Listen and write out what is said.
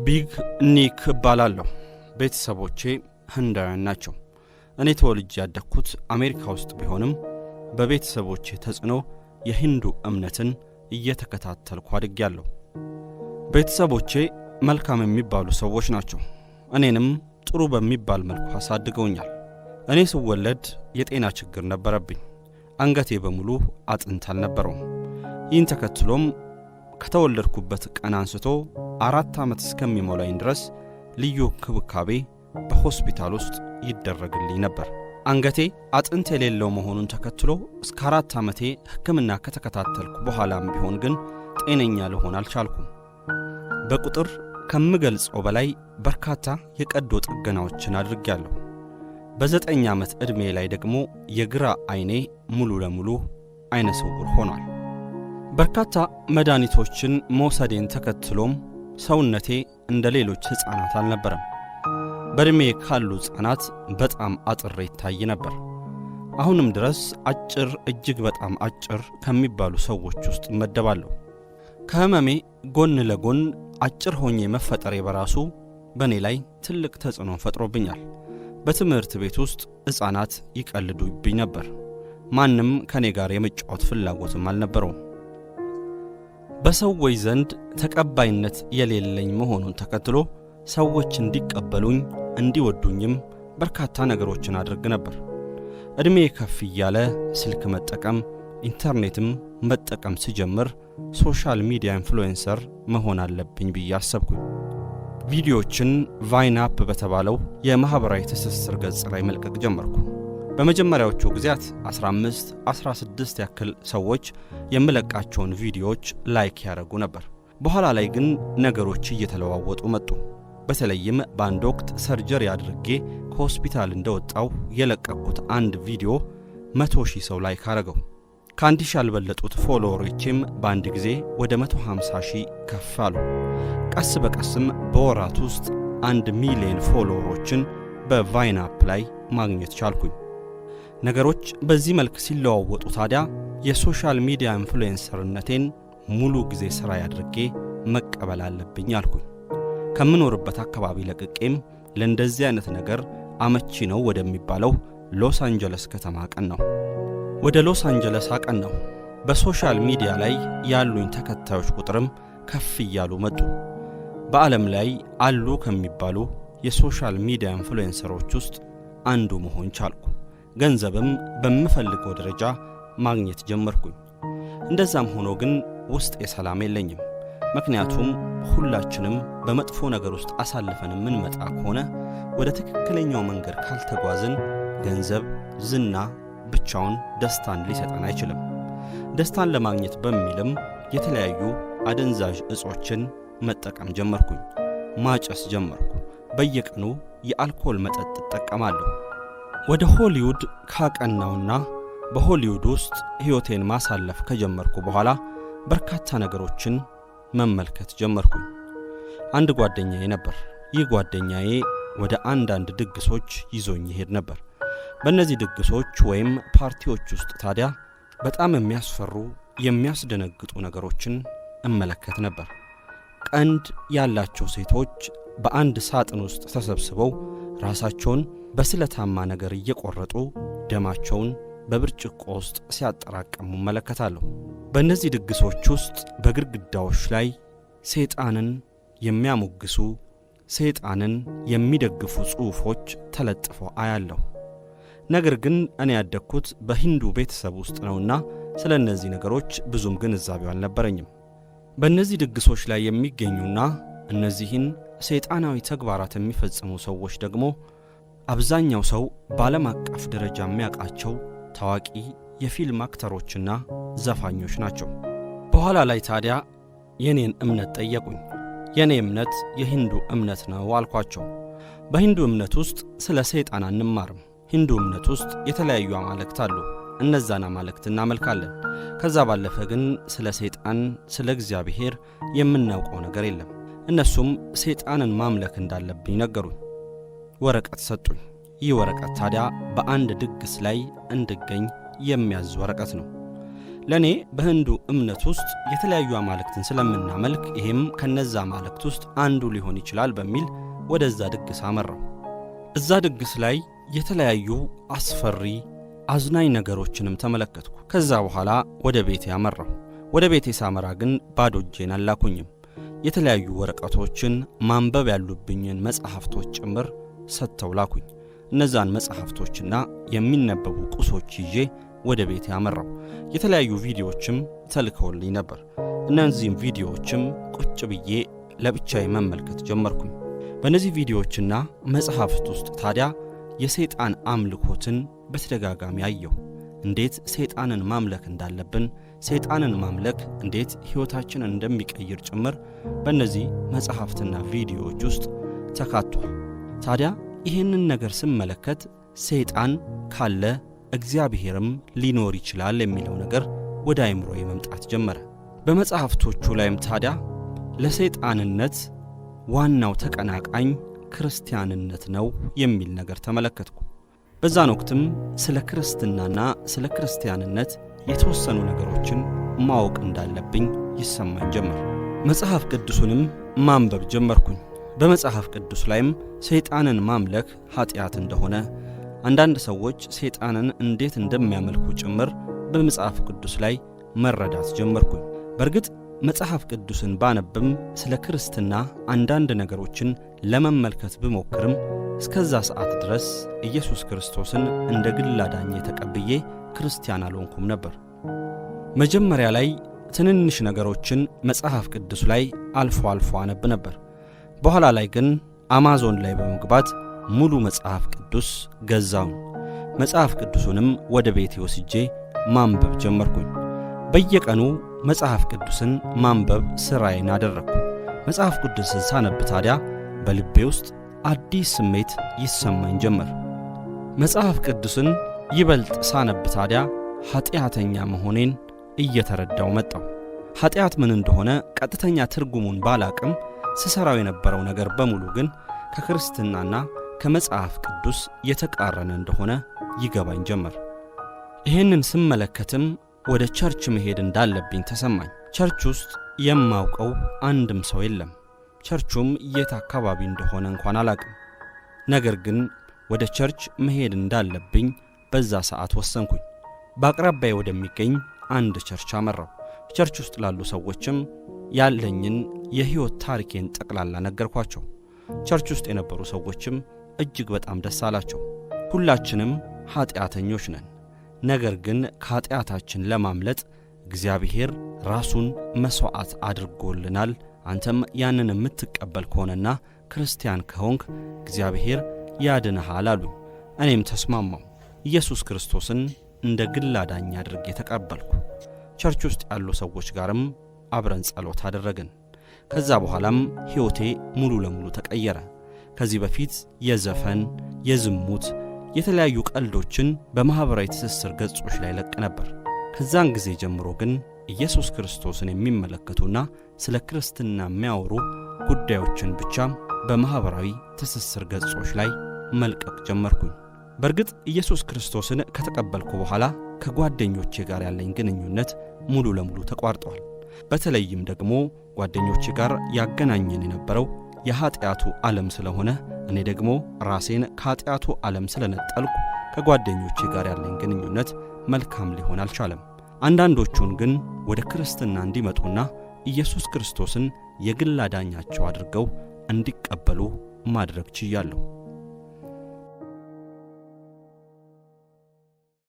ቢግ ኒክ እባላለሁ። ቤተሰቦቼ ህንዳውያን ናቸው። እኔ ተወልጄ ያደግኩት አሜሪካ ውስጥ ቢሆንም በቤተሰቦቼ ተጽዕኖ የሂንዱ እምነትን እየተከታተልኩ አድጌያለሁ። ቤተሰቦቼ መልካም የሚባሉ ሰዎች ናቸው። እኔንም ጥሩ በሚባል መልኩ አሳድገውኛል። እኔ ስወለድ የጤና ችግር ነበረብኝ። አንገቴ በሙሉ አጥንት አልነበረውም። ይህን ተከትሎም ከተወለድኩበት ቀን አንስቶ 4 ዓመት እስከሚሞላኝ ድረስ ልዩ ክብካቤ በሆስፒታል ውስጥ ይደረግልኝ ነበር። አንገቴ አጥንት የሌለው መሆኑን ተከትሎ እስከ 4 ዓመቴ ሕክምና ከተከታተልኩ በኋላም ቢሆን ግን ጤነኛ ልሆን አልቻልኩም። በቁጥር ከምገልጸው በላይ በርካታ የቀዶ ጥገናዎችን አድርጌያለሁ። በ9 ዓመት ዕድሜ ላይ ደግሞ የግራ ዓይኔ ሙሉ ለሙሉ ዓይነ ስውር ሆኗል። በርካታ መድኃኒቶችን መውሰዴን ተከትሎም ሰውነቴ እንደ ሌሎች ሕፃናት አልነበረም። በዕድሜ ካሉ ሕፃናት በጣም አጥሬ ይታይ ነበር። አሁንም ድረስ አጭር፣ እጅግ በጣም አጭር ከሚባሉ ሰዎች ውስጥ እመደባለሁ። ከሕመሜ ጎን ለጎን አጭር ሆኜ መፈጠሬ በራሱ በእኔ ላይ ትልቅ ተጽዕኖ ፈጥሮብኛል። በትምህርት ቤት ውስጥ ሕፃናት ይቀልዱብኝ ነበር። ማንም ከኔ ጋር የመጫወት ፍላጎትም አልነበረውም። በሰዎች ዘንድ ተቀባይነት የሌለኝ መሆኑን ተከትሎ ሰዎች እንዲቀበሉኝ እንዲወዱኝም በርካታ ነገሮችን አድርግ ነበር። ዕድሜ ከፍ እያለ ስልክ መጠቀም፣ ኢንተርኔትም መጠቀም ሲጀምር ሶሻል ሚዲያ ኢንፍሉዌንሰር መሆን አለብኝ ብዬ አሰብኩኝ። ቪዲዮዎችን ቫይን አፕ በተባለው የማህበራዊ ትስስር ገጽ ላይ መልቀቅ ጀመርኩ። በመጀመሪያዎቹ ጊዜያት 15-16 ያክል ሰዎች የምለቃቸውን ቪዲዮዎች ላይክ ያደርጉ ነበር። በኋላ ላይ ግን ነገሮች እየተለዋወጡ መጡ። በተለይም በአንድ ወቅት ሰርጀሪ አድርጌ ከሆስፒታል እንደወጣው የለቀቅኩት አንድ ቪዲዮ 100,000 ሰው ላይክ አረገው። ከ1,000 ያልበለጡት ፎሎወሮቼም በአንድ ጊዜ ወደ 150,000 ከፍ አሉ። ቀስ በቀስም በወራት ውስጥ 1 ሚሊዮን ፎሎወሮችን በቫይን አፕ ላይ ማግኘት ቻልኩኝ። ነገሮች በዚህ መልክ ሲለዋወጡ ታዲያ የሶሻል ሚዲያ ኢንፍሉዌንሰርነቴን ሙሉ ጊዜ ሥራ ያድርጌ መቀበል አለብኝ አልኩኝ። ከምኖርበት አካባቢ ለቅቄም ለእንደዚህ አይነት ነገር አመቺ ነው ወደሚባለው ሎስ አንጀለስ ከተማ አቀናሁ። ወደ ሎስ አንጀለስ አቀናሁ። በሶሻል ሚዲያ ላይ ያሉኝ ተከታዮች ቁጥርም ከፍ እያሉ መጡ። በዓለም ላይ አሉ ከሚባሉ የሶሻል ሚዲያ ኢንፍሉዌንሰሮች ውስጥ አንዱ መሆን ቻልኩ። ገንዘብም በምፈልገው ደረጃ ማግኘት ጀመርኩኝ። እንደዛም ሆኖ ግን ውስጤ ሰላም የለኝም። ምክንያቱም ሁላችንም በመጥፎ ነገር ውስጥ አሳልፈን የምንመጣ ከሆነ ወደ ትክክለኛው መንገድ ካልተጓዝን ገንዘብ፣ ዝና ብቻውን ደስታን ሊሰጠን አይችልም። ደስታን ለማግኘት በሚልም የተለያዩ አደንዛዥ እጾችን መጠቀም ጀመርኩኝ። ማጨስ ጀመርኩ። በየቀኑ የአልኮል መጠጥ እጠቀማለሁ። ወደ ሆሊውድ ካቀናውና በሆሊውድ ውስጥ ሕይወቴን ማሳለፍ ከጀመርኩ በኋላ በርካታ ነገሮችን መመልከት ጀመርኩኝ። አንድ ጓደኛዬ ነበር። ይህ ጓደኛዬ ወደ አንዳንድ ድግሶች ይዞኝ ይሄድ ነበር። በእነዚህ ድግሶች ወይም ፓርቲዎች ውስጥ ታዲያ በጣም የሚያስፈሩ የሚያስደነግጡ ነገሮችን እመለከት ነበር። ቀንድ ያላቸው ሴቶች በአንድ ሳጥን ውስጥ ተሰብስበው ራሳቸውን በስለታማ ነገር እየቆረጡ ደማቸውን በብርጭቆ ውስጥ ሲያጠራቅሙ እመለከታለሁ። በእነዚህ ድግሶች ውስጥ በግድግዳዎች ላይ ሰይጣንን የሚያሞግሱ፣ ሰይጣንን የሚደግፉ ጽሑፎች ተለጥፈው አያለሁ። ነገር ግን እኔ ያደግኩት በሂንዱ ቤተሰብ ውስጥ ነውና ስለ እነዚህ ነገሮች ብዙም ግንዛቤው አልነበረኝም። በእነዚህ ድግሶች ላይ የሚገኙና እነዚህን ሰይጣናዊ ተግባራት የሚፈጽሙ ሰዎች ደግሞ አብዛኛው ሰው በዓለም አቀፍ ደረጃ የሚያውቃቸው ታዋቂ የፊልም አክተሮችና ዘፋኞች ናቸው። በኋላ ላይ ታዲያ የኔን እምነት ጠየቁኝ። የኔ እምነት የሂንዱ እምነት ነው አልኳቸው። በሂንዱ እምነት ውስጥ ስለ ሰይጣን አንማርም። ሂንዱ እምነት ውስጥ የተለያዩ አማልክት አሉ። እነዛን አማልክት እናመልካለን። ከዛ ባለፈ ግን ስለ ሰይጣን፣ ስለ እግዚአብሔር የምናውቀው ነገር የለም። እነሱም ሰይጣንን ማምለክ እንዳለብኝ ነገሩኝ። ወረቀት ሰጡኝ። ይህ ወረቀት ታዲያ በአንድ ድግስ ላይ እንድገኝ የሚያዝ ወረቀት ነው። ለኔ በህንዱ እምነት ውስጥ የተለያዩ አማልክትን ስለምናመልክ ይሄም ከነዛ አማልክት ውስጥ አንዱ ሊሆን ይችላል በሚል ወደዛ ድግስ አመራው። እዛ ድግስ ላይ የተለያዩ አስፈሪ አዝናኝ ነገሮችንም ተመለከትኩ። ከዛ በኋላ ወደ ቤቴ አመራው። ወደ ቤቴ ሳመራ ግን ባዶ እጄን አላኩኝም። የተለያዩ ወረቀቶችን ማንበብ ያሉብኝን መጽሐፍቶች ጭምር ሰጥተው ላኩኝ። እነዛን መጽሐፍቶችና የሚነበቡ ቁሶች ይዤ ወደ ቤቴ አመራው። የተለያዩ ቪዲዮዎችም ተልከውልኝ ነበር። እነዚህም ቪዲዮዎችም ቁጭ ብዬ ለብቻዬ መመልከት ጀመርኩኝ። በእነዚህ ቪዲዮዎችና መጽሐፍት ውስጥ ታዲያ የሰይጣን አምልኮትን በተደጋጋሚ አየሁ። እንዴት ሰይጣንን ማምለክ እንዳለብን፣ ሰይጣንን ማምለክ እንዴት ሕይወታችንን እንደሚቀይር ጭምር በእነዚህ መጽሐፍትና ቪዲዮዎች ውስጥ ተካቷል። ታዲያ ይህንን ነገር ስመለከት ሰይጣን ካለ እግዚአብሔርም ሊኖር ይችላል የሚለው ነገር ወደ አእምሮዬ መምጣት ጀመረ። በመጽሐፍቶቹ ላይም ታዲያ ለሰይጣንነት ዋናው ተቀናቃኝ ክርስቲያንነት ነው የሚል ነገር ተመለከትኩ። በዛን ወቅትም ስለ ክርስትናና ስለ ክርስቲያንነት የተወሰኑ ነገሮችን ማወቅ እንዳለብኝ ይሰማኝ ጀመር። መጽሐፍ ቅዱስንም ማንበብ ጀመርኩኝ። በመጽሐፍ ቅዱስ ላይም ሰይጣንን ማምለክ ኃጢአት እንደሆነ፣ አንዳንድ ሰዎች ሰይጣንን እንዴት እንደሚያመልኩ ጭምር በመጽሐፍ ቅዱስ ላይ መረዳት ጀመርኩኝ። በእርግጥ መጽሐፍ ቅዱስን ባነብም ስለ ክርስትና አንዳንድ ነገሮችን ለመመልከት ብሞክርም እስከዛ ሰዓት ድረስ ኢየሱስ ክርስቶስን እንደ ግል አዳኜ ተቀብዬ ክርስቲያን አልሆንኩም ነበር። መጀመሪያ ላይ ትንንሽ ነገሮችን መጽሐፍ ቅዱስ ላይ አልፎ አልፎ አነብ ነበር። በኋላ ላይ ግን አማዞን ላይ በመግባት ሙሉ መጽሐፍ ቅዱስ ገዛው። መጽሐፍ ቅዱስንም ወደ ቤቴ ወስጄ ማንበብ ጀመርኩኝ። በየቀኑ መጽሐፍ ቅዱስን ማንበብ ሥራዬን አደረግኩ። መጽሐፍ ቅዱስን ሳነብ ታዲያ በልቤ ውስጥ አዲስ ስሜት ይሰማኝ ጀመር። መጽሐፍ ቅዱስን ይበልጥ ሳነብ ታዲያ ኃጢአተኛ መሆኔን እየተረዳው መጣው። ኃጢአት ምን እንደሆነ ቀጥተኛ ትርጉሙን ባላቅም ስሰራው የነበረው ነገር በሙሉ ግን ከክርስትናና ከመጽሐፍ ቅዱስ የተቃረነ እንደሆነ ይገባኝ ጀመር። ይህንን ስመለከትም ወደ ቸርች መሄድ እንዳለብኝ ተሰማኝ። ቸርች ውስጥ የማውቀው አንድም ሰው የለም። ቸርቹም የት አካባቢ እንደሆነ እንኳን አላቅም። ነገር ግን ወደ ቸርች መሄድ እንዳለብኝ በዛ ሰዓት ወሰንኩኝ። በአቅራቢያዬ ወደሚገኝ አንድ ቸርች አመራው። ቸርች ውስጥ ላሉ ሰዎችም ያለኝን የሕይወት ታሪኬን ጠቅላላ ነገርኳቸው። ቸርች ውስጥ የነበሩ ሰዎችም እጅግ በጣም ደስ አላቸው። ሁላችንም ኃጢአተኞች ነን። ነገር ግን ከኃጢአታችን ለማምለጥ እግዚአብሔር ራሱን መሥዋዕት አድርጎልናል። አንተም ያንን የምትቀበል ከሆነና ክርስቲያን ከሆንክ እግዚአብሔር ያድንሃል አሉ። እኔም ተስማማው። ኢየሱስ ክርስቶስን እንደ ግል አዳኝ አድርጌ ተቀበልኩ። ቸርች ውስጥ ያሉ ሰዎች ጋርም አብረን ጸሎት አደረግን። ከዛ በኋላም ሕይወቴ ሙሉ ለሙሉ ተቀየረ። ከዚህ በፊት የዘፈን፣ የዝሙት፣ የተለያዩ ቀልዶችን በማኅበራዊ ትስስር ገጾች ላይ ለቅ ነበር። ከዛን ጊዜ ጀምሮ ግን ኢየሱስ ክርስቶስን የሚመለከቱና ስለ ክርስትና የሚያወሩ ጉዳዮችን ብቻ በማኅበራዊ ትስስር ገጾች ላይ መልቀቅ ጀመርኩኝ። በእርግጥ ኢየሱስ ክርስቶስን ከተቀበልኩ በኋላ ከጓደኞቼ ጋር ያለኝ ግንኙነት ሙሉ ለሙሉ ተቋርጧል። በተለይም ደግሞ ጓደኞቼ ጋር ያገናኘን የነበረው የኃጢአቱ ዓለም ስለሆነ እኔ ደግሞ ራሴን ከኃጢአቱ ዓለም ስለነጠልኩ ከጓደኞቼ ጋር ያለኝ ግንኙነት መልካም ሊሆን አልቻለም። አንዳንዶቹን ግን ወደ ክርስትና እንዲመጡና ኢየሱስ ክርስቶስን የግል አዳኛቸው አድርገው እንዲቀበሉ ማድረግ ችያለሁ።